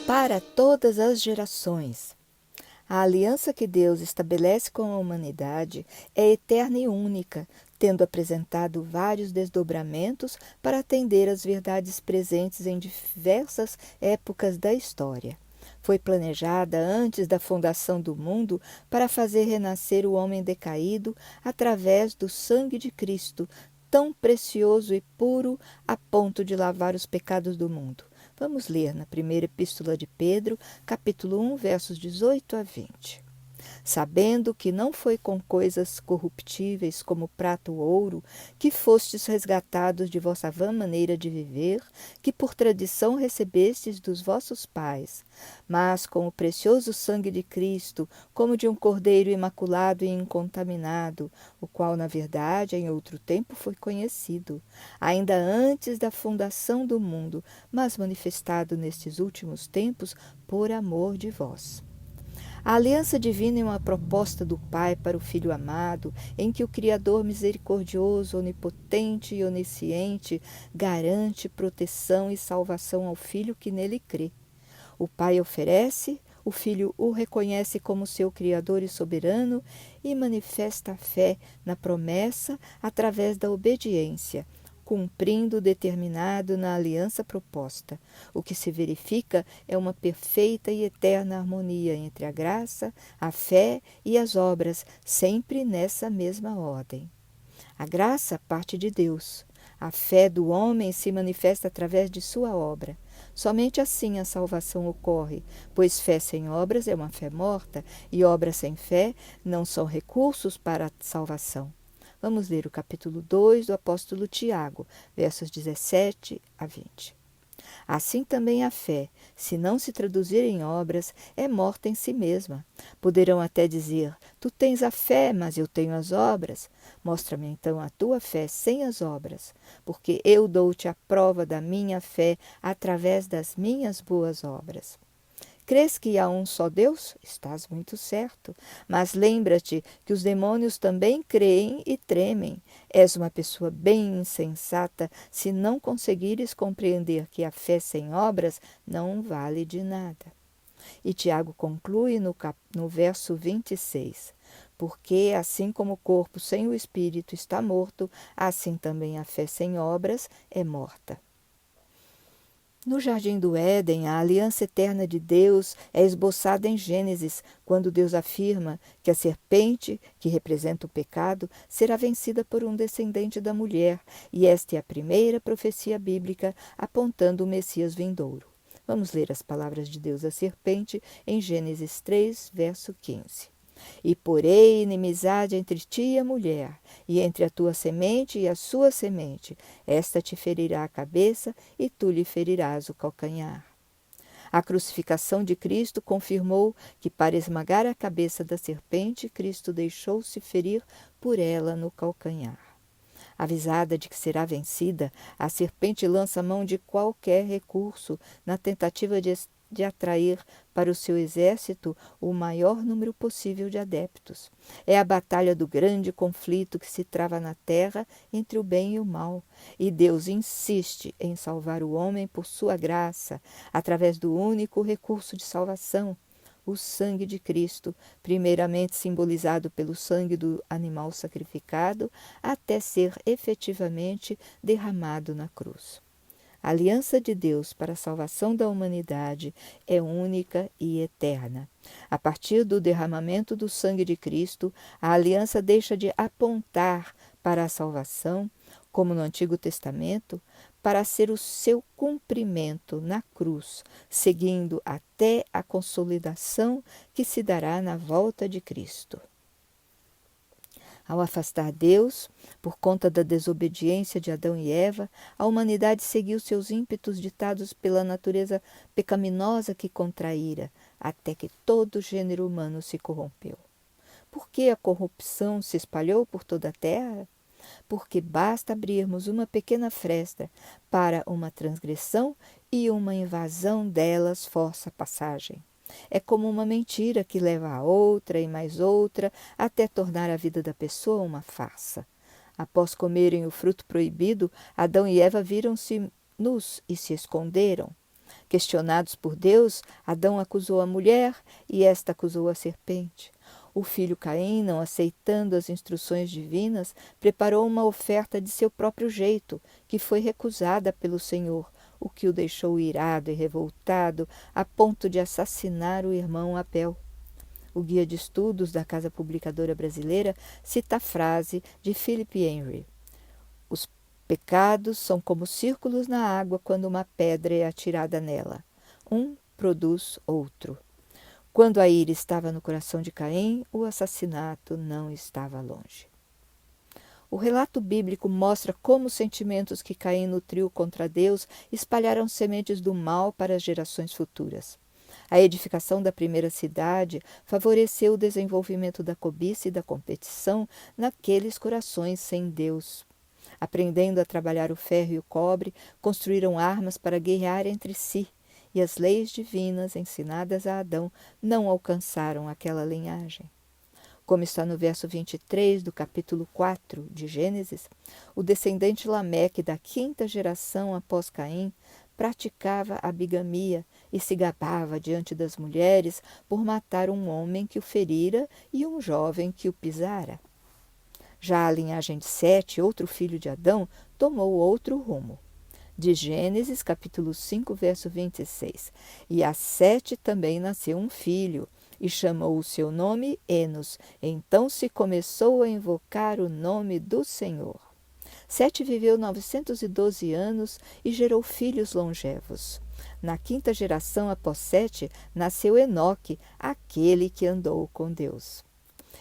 Para todas as gerações. A aliança que Deus estabelece com a humanidade é eterna e única, tendo apresentado vários desdobramentos para atender às verdades presentes em diversas épocas da história. Foi planejada antes da fundação do mundo para fazer renascer o homem decaído através do sangue de Cristo, tão precioso e puro a ponto de lavar os pecados do mundo. Vamos ler na primeira epístola de Pedro, capítulo 1, versos 18 a 20. Sabendo que não foi com coisas corruptíveis como prata ou ouro que fostes resgatados de vossa vã maneira de viver, que por tradição recebestes dos vossos pais, mas com o precioso sangue de Cristo, como de um cordeiro imaculado e incontaminado, o qual, na verdade, em outro tempo foi conhecido, ainda antes da fundação do mundo, mas manifestado nestes últimos tempos por amor de vós. A aliança divina é uma proposta do Pai para o Filho amado, em que o Criador misericordioso, onipotente e onisciente garante proteção e salvação ao Filho que nele crê. O Pai oferece, o Filho o reconhece como seu Criador e soberano e manifesta a fé na promessa através da obediência, cumprindo o determinado na aliança proposta. O que se verifica é uma perfeita e eterna harmonia entre a graça, a fé e as obras, sempre nessa mesma ordem. A graça parte de Deus. A fé do homem se manifesta através de sua obra. Somente assim a salvação ocorre, pois fé sem obras é uma fé morta, e obras sem fé não são recursos para a salvação. Vamos ler o capítulo 2 do apóstolo Tiago, versos 17 a 20. Assim também a fé, se não se traduzir em obras, é morta em si mesma. Poderão até dizer, tu tens a fé, mas eu tenho as obras. Mostra-me então a tua fé sem as obras, porque eu dou-te a prova da minha fé através das minhas boas obras. Crês que há um só Deus? Estás muito certo. Mas lembra-te que os demônios também creem e tremem. És uma pessoa bem insensata se não conseguires compreender que a fé sem obras não vale de nada. E Tiago conclui no verso 26. Porque, assim como o corpo sem o espírito está morto, assim também a fé sem obras é morta. No Jardim do Éden, a aliança eterna de Deus é esboçada em Gênesis, quando Deus afirma que a serpente, que representa o pecado, será vencida por um descendente da mulher, e esta é a primeira profecia bíblica apontando o Messias vindouro. Vamos ler as palavras de Deus à serpente em Gênesis 3, verso 15. E porei inimizade entre ti e a mulher, e entre a tua semente e a sua semente. Esta te ferirá a cabeça, e tu lhe ferirás o calcanhar. A crucificação de Cristo confirmou que, para esmagar a cabeça da serpente, Cristo deixou-se ferir por ela no calcanhar. Avisada de que será vencida, a serpente lança mão de qualquer recurso na tentativa de atrair para o seu exército o maior número possível de adeptos. É a batalha do grande conflito que se trava na terra entre o bem e o mal, e Deus insiste em salvar o homem por sua graça, através do único recurso de salvação, o sangue de Cristo, primeiramente simbolizado pelo sangue do animal sacrificado, até ser efetivamente derramado na cruz. A aliança de Deus para a salvação da humanidade é única e eterna. A partir do derramamento do sangue de Cristo, a aliança deixa de apontar para a salvação, como no Antigo Testamento, para ser o seu cumprimento na cruz, seguindo até a consolidação que se dará na volta de Cristo. Ao afastar Deus, por conta da desobediência de Adão e Eva, a humanidade seguiu seus ímpetos ditados pela natureza pecaminosa que contraíra, até que todo o gênero humano se corrompeu. Por que a corrupção se espalhou por toda a terra? Porque basta abrirmos uma pequena fresta para uma transgressão e uma invasão delas força a passagem. É como uma mentira que leva a outra e mais outra, até tornar a vida da pessoa uma farsa. Após comerem o fruto proibido, Adão e Eva viram-se nus e se esconderam. Questionados por Deus, Adão acusou a mulher e esta acusou a serpente. O filho Caim, não aceitando as instruções divinas, preparou uma oferta de seu próprio jeito, que foi recusada pelo Senhor, o que o deixou irado e revoltado, a ponto de assassinar o irmão Abel. O Guia de Estudos da Casa Publicadora Brasileira cita a frase de Philip Henry: os pecados são como círculos na água quando uma pedra é atirada nela. Um produz outro. Quando a ira estava no coração de Caim, o assassinato não estava longe. O relato bíblico mostra como os sentimentos que Caim nutriu contra Deus espalharam sementes do mal para as gerações futuras. A edificação da primeira cidade favoreceu o desenvolvimento da cobiça e da competição naqueles corações sem Deus. Aprendendo a trabalhar o ferro e o cobre, construíram armas para guerrear entre si, e as leis divinas ensinadas a Adão não alcançaram aquela linhagem. Como está no verso 23 do capítulo 4 de Gênesis, o descendente Lameque da quinta geração após Caim praticava a bigamia e se gabava diante das mulheres por matar um homem que o ferira e um jovem que o pisara. Já a linhagem de Sete, outro filho de Adão, tomou outro rumo. De Gênesis, capítulo 5, verso 26. E a Sete também nasceu um filho, e chamou o seu nome Enos. Então se começou a invocar o nome do Senhor. Sete viveu 912 anos e gerou filhos longevos. Na quinta geração após Sete, nasceu Enoque, aquele que andou com Deus.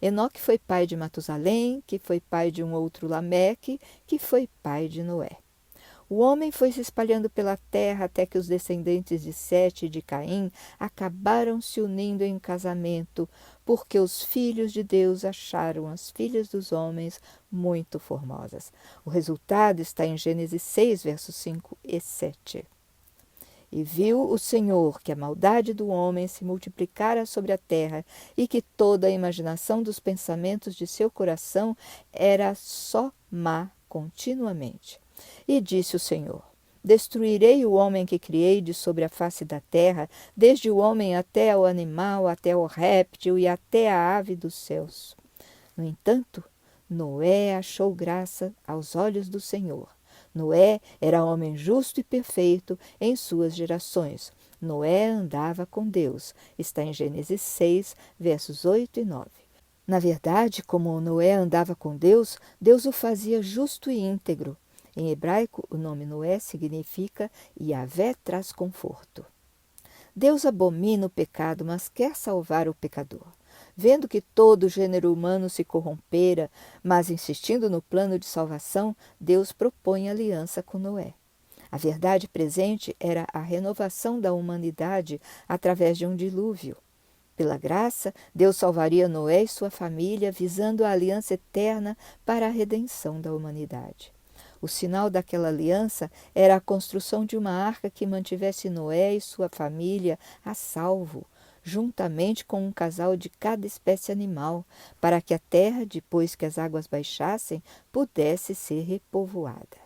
Enoque foi pai de Matusalém, que foi pai de um outro Lameque, que foi pai de Noé. O homem foi se espalhando pela terra até que os descendentes de Sete e de Caim acabaram se unindo em casamento, porque os filhos de Deus acharam as filhas dos homens muito formosas. O resultado está em Gênesis 6, versos 5 e 7. E viu o Senhor que a maldade do homem se multiplicara sobre a terra e que toda a imaginação dos pensamentos de seu coração era só má continuamente. E disse o Senhor: destruirei o homem que criei de sobre a face da terra, desde o homem até o animal, até o réptil e até a ave dos céus. No entanto, Noé achou graça aos olhos do Senhor. Noé era homem justo e perfeito em suas gerações. Noé andava com Deus. Está em Gênesis 6, versos 8 e 9. Na verdade, como Noé andava com Deus, Deus o fazia justo e íntegro. Em hebraico, o nome Noé significa Yahvé traz conforto. Deus abomina o pecado, mas quer salvar o pecador. Vendo que todo o gênero humano se corrompera, mas insistindo no plano de salvação, Deus propõe aliança com Noé. A verdade presente era a renovação da humanidade através de um dilúvio. Pela graça, Deus salvaria Noé e sua família, visando a aliança eterna para a redenção da humanidade. O sinal daquela aliança era a construção de uma arca que mantivesse Noé e sua família a salvo, juntamente com um casal de cada espécie animal, para que a terra, depois que as águas baixassem, pudesse ser repovoada.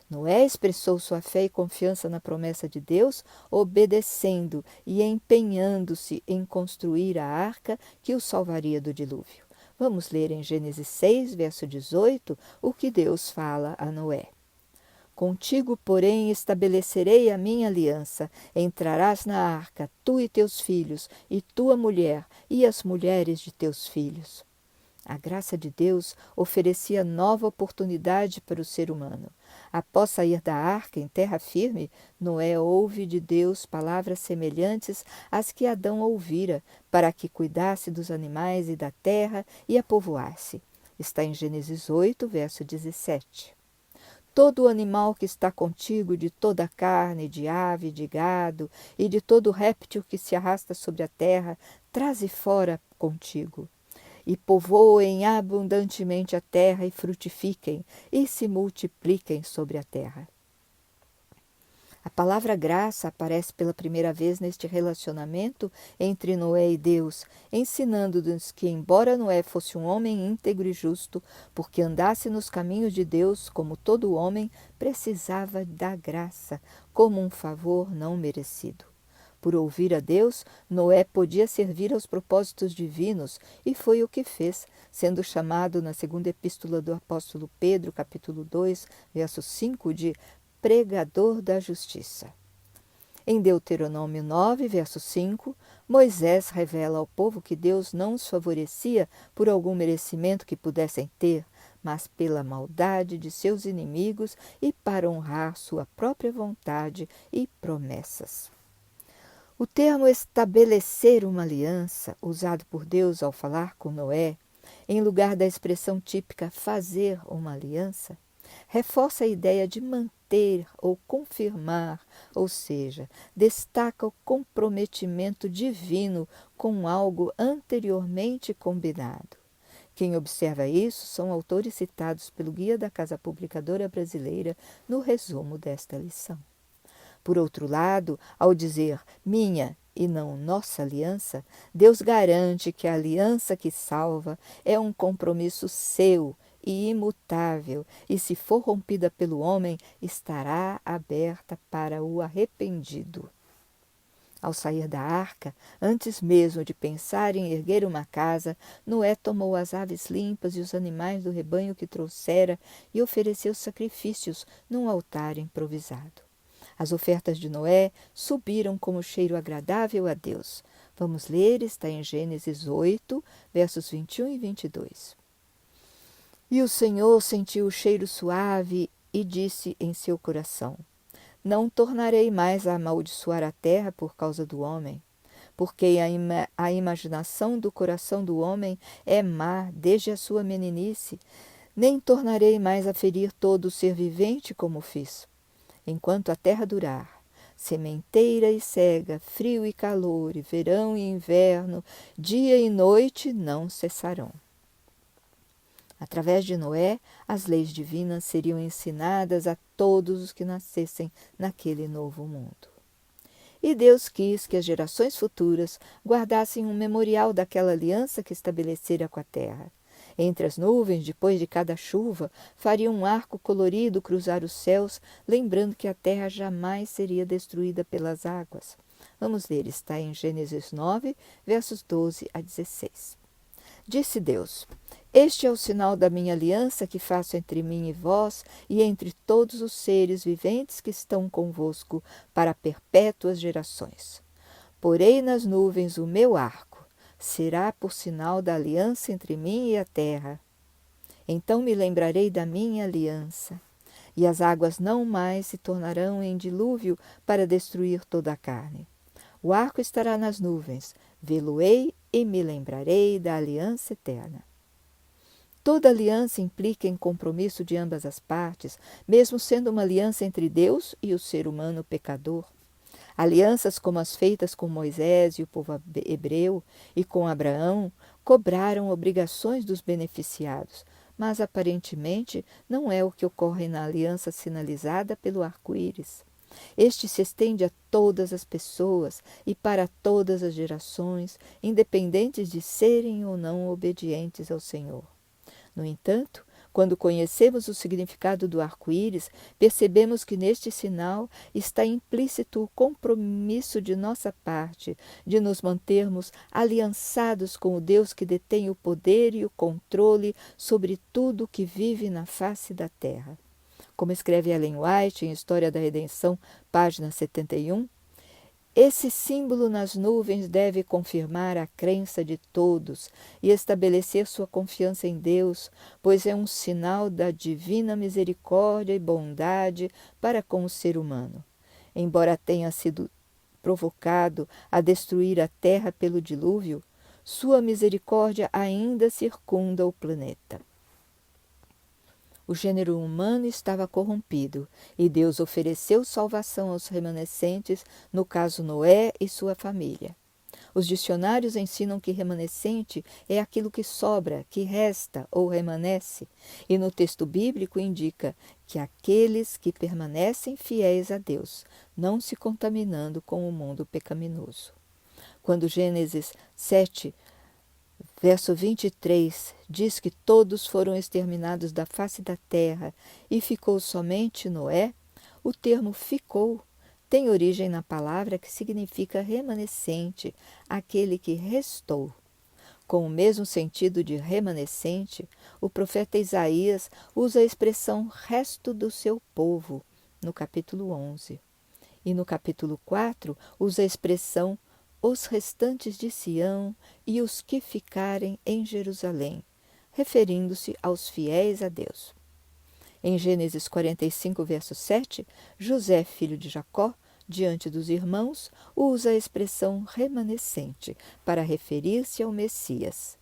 Noé expressou sua fé e confiança na promessa de Deus, obedecendo e empenhando-se em construir a arca que o salvaria do dilúvio. Vamos ler em Gênesis 6, verso 18, o que Deus fala a Noé. Contigo, porém, estabelecerei a minha aliança. Entrarás na arca, tu e teus filhos, e tua mulher, e as mulheres de teus filhos. A graça de Deus oferecia nova oportunidade para o ser humano. Após sair da arca em terra firme, Noé ouve de Deus palavras semelhantes às que Adão ouvira, para que cuidasse dos animais e da terra e a povoasse. Está em Gênesis 8, verso 17. Todo o animal que está contigo, de toda a carne, de ave, de gado, e de todo réptil que se arrasta sobre a terra, traze fora contigo. E povoem abundantemente a terra e frutifiquem, e se multipliquem sobre a terra. A palavra graça aparece pela primeira vez neste relacionamento entre Noé e Deus, ensinando-nos que, embora Noé fosse um homem íntegro e justo, porque andasse nos caminhos de Deus, como todo homem, precisava da graça, como um favor não merecido. Por ouvir a Deus, Noé podia servir aos propósitos divinos, e foi o que fez, sendo chamado na segunda epístola do apóstolo Pedro, capítulo 2, verso 5, de pregador da justiça. Em Deuteronômio 9, verso 5, Moisés revela ao povo que Deus não os favorecia por algum merecimento que pudessem ter, mas pela maldade de seus inimigos e para honrar sua própria vontade e promessas. O termo estabelecer uma aliança, usado por Deus ao falar com Noé, em lugar da expressão típica fazer uma aliança, reforça a ideia de manter ou confirmar, ou seja, destaca o comprometimento divino com algo anteriormente combinado. Quem observa isso são autores citados pelo Guia da Casa Publicadora Brasileira no resumo desta lição. Por outro lado, ao dizer minha e não nossa aliança, Deus garante que a aliança que salva é um compromisso seu e imutável, e se for rompida pelo homem, estará aberta para o arrependido. Ao sair da arca, antes mesmo de pensar em erguer uma casa, Noé tomou as aves limpas e os animais do rebanho que trouxera e ofereceu sacrifícios num altar improvisado. As ofertas de Noé subiram como cheiro agradável a Deus. Vamos ler, está em Gênesis 8, versos 21 e 22. E o Senhor sentiu o cheiro suave e disse em seu coração: não tornarei mais a amaldiçoar a terra por causa do homem, porque a imaginação do coração do homem é má desde a sua meninice, nem tornarei mais a ferir todo o ser vivente como fiz. Enquanto a terra durar, sementeira e cega, frio e calor, e verão e inverno, dia e noite não cessarão. Através de Noé, as leis divinas seriam ensinadas a todos os que nascessem naquele novo mundo. E Deus quis que as gerações futuras guardassem um memorial daquela aliança que estabelecera com a terra. Entre as nuvens, depois de cada chuva, faria um arco colorido cruzar os céus, lembrando que a terra jamais seria destruída pelas águas. Vamos ler, está em Gênesis 9, versos 12 a 16. Disse Deus: este é o sinal da minha aliança que faço entre mim e vós e entre todos os seres viventes que estão convosco para perpétuas gerações. Porei nas nuvens o meu arco. Será por sinal da aliança entre mim e a terra. Então me lembrarei da minha aliança, e as águas não mais se tornarão em dilúvio para destruir toda a carne. O arco estará nas nuvens, vê-lo-ei e me lembrarei da aliança eterna. Toda aliança implica em compromisso de ambas as partes, mesmo sendo uma aliança entre Deus e o ser humano pecador. Alianças como as feitas com Moisés e o povo hebreu e com Abraão cobraram obrigações dos beneficiados, mas aparentemente não é o que ocorre na aliança sinalizada pelo arco-íris. Este se estende a todas as pessoas e para todas as gerações, independentes de serem ou não obedientes ao Senhor. No entanto, quando conhecemos o significado do arco-íris, percebemos que neste sinal está implícito o compromisso de nossa parte de nos mantermos aliançados com o Deus que detém o poder e o controle sobre tudo que vive na face da terra. Como escreve Ellen White em História da Redenção, página 71, esse símbolo nas nuvens deve confirmar a crença de todos e estabelecer sua confiança em Deus, pois é um sinal da divina misericórdia e bondade para com o ser humano. Embora tenha sido provocado a destruir a terra pelo dilúvio, sua misericórdia ainda circunda o planeta. O gênero humano estava corrompido e Deus ofereceu salvação aos remanescentes, no caso Noé e sua família. Os dicionários ensinam que remanescente é aquilo que sobra, que resta ou remanesce, e no texto bíblico indica que aqueles que permanecem fiéis a Deus, não se contaminando com o mundo pecaminoso. Quando Gênesis 7, verso 23, diz que todos foram exterminados da face da terra e ficou somente Noé, o termo ficou tem origem na palavra que significa remanescente, aquele que restou. Com o mesmo sentido de remanescente, o profeta Isaías usa a expressão resto do seu povo, no capítulo 11. E no capítulo 4, usa a expressão os restantes de Sião e os que ficarem em Jerusalém, referindo-se aos fiéis a Deus. Em Gênesis 45, verso 7, José, filho de Jacó, diante dos irmãos, usa a expressão remanescente para referir-se ao Messias.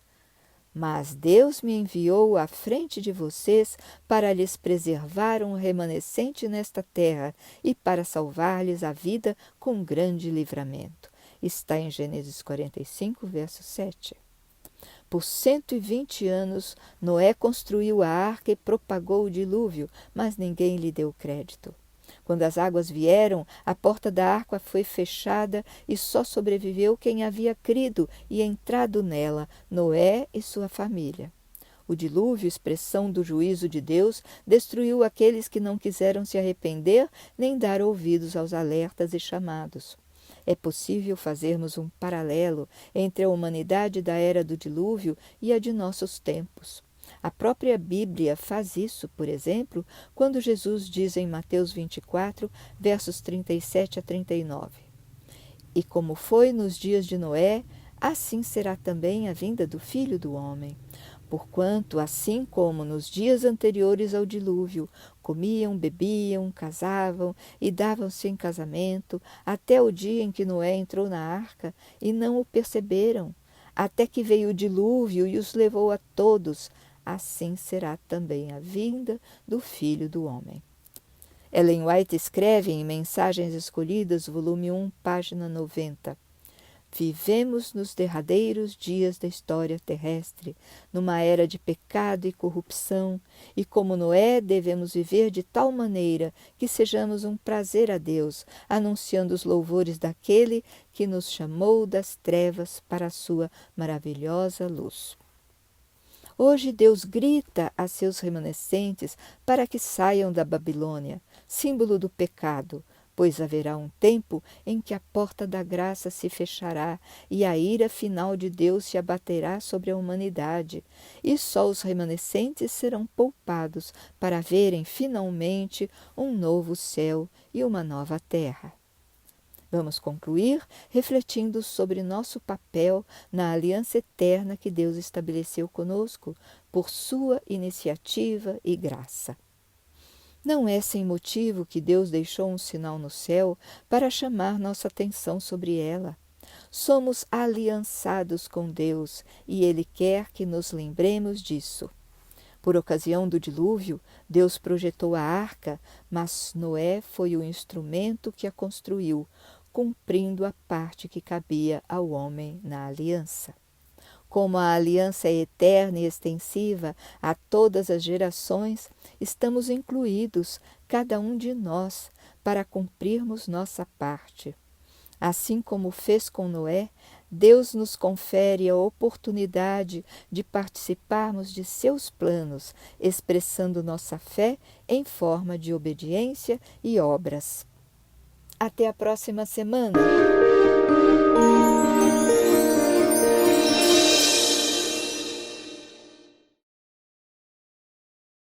Mas Deus me enviou à frente de vocês para lhes preservar um remanescente nesta terra e para salvar-lhes a vida com grande livramento. Está em Gênesis 45, verso 7. Por 120 anos, Noé construiu a arca e propagou o dilúvio, mas ninguém lhe deu crédito. Quando as águas vieram, a porta da arca foi fechada e só sobreviveu quem havia crido e entrado nela, Noé e sua família. O dilúvio, expressão do juízo de Deus, destruiu aqueles que não quiseram se arrepender nem dar ouvidos aos alertas e chamados. É possível fazermos um paralelo entre a humanidade da era do dilúvio e a de nossos tempos. A própria Bíblia faz isso, por exemplo, quando Jesus diz em Mateus 24, versos 37 a 39. E como foi nos dias de Noé, assim será também a vinda do Filho do Homem. Porquanto, assim como nos dias anteriores ao dilúvio, comiam, bebiam, casavam e davam-se em casamento, até o dia em que Noé entrou na arca, e não o perceberam, até que veio o dilúvio e os levou a todos, assim será também a vinda do Filho do Homem. Ellen White escreve em Mensagens Escolhidas, volume 1, página 90. Vivemos nos derradeiros dias da história terrestre, numa era de pecado e corrupção, e como Noé devemos viver de tal maneira que sejamos um prazer a Deus, anunciando os louvores daquele que nos chamou das trevas para a sua maravilhosa luz. Hoje Deus grita a seus remanescentes para que saiam da Babilônia, símbolo do pecado, pois haverá um tempo em que a porta da graça se fechará e a ira final de Deus se abaterá sobre a humanidade, e só os remanescentes serão poupados para verem finalmente um novo céu e uma nova terra. Vamos concluir refletindo sobre nosso papel na aliança eterna que Deus estabeleceu conosco por sua iniciativa e graça. Não é sem motivo que Deus deixou um sinal no céu para chamar nossa atenção sobre ela. Somos aliançados com Deus e Ele quer que nos lembremos disso. Por ocasião do dilúvio, Deus projetou a arca, mas Noé foi o instrumento que a construiu, cumprindo a parte que cabia ao homem na aliança. Como a aliança é eterna e extensiva a todas as gerações, estamos incluídos, cada um de nós, para cumprirmos nossa parte. Assim como fez com Noé, Deus nos confere a oportunidade de participarmos de seus planos, expressando nossa fé em forma de obediência e obras. Até a próxima semana!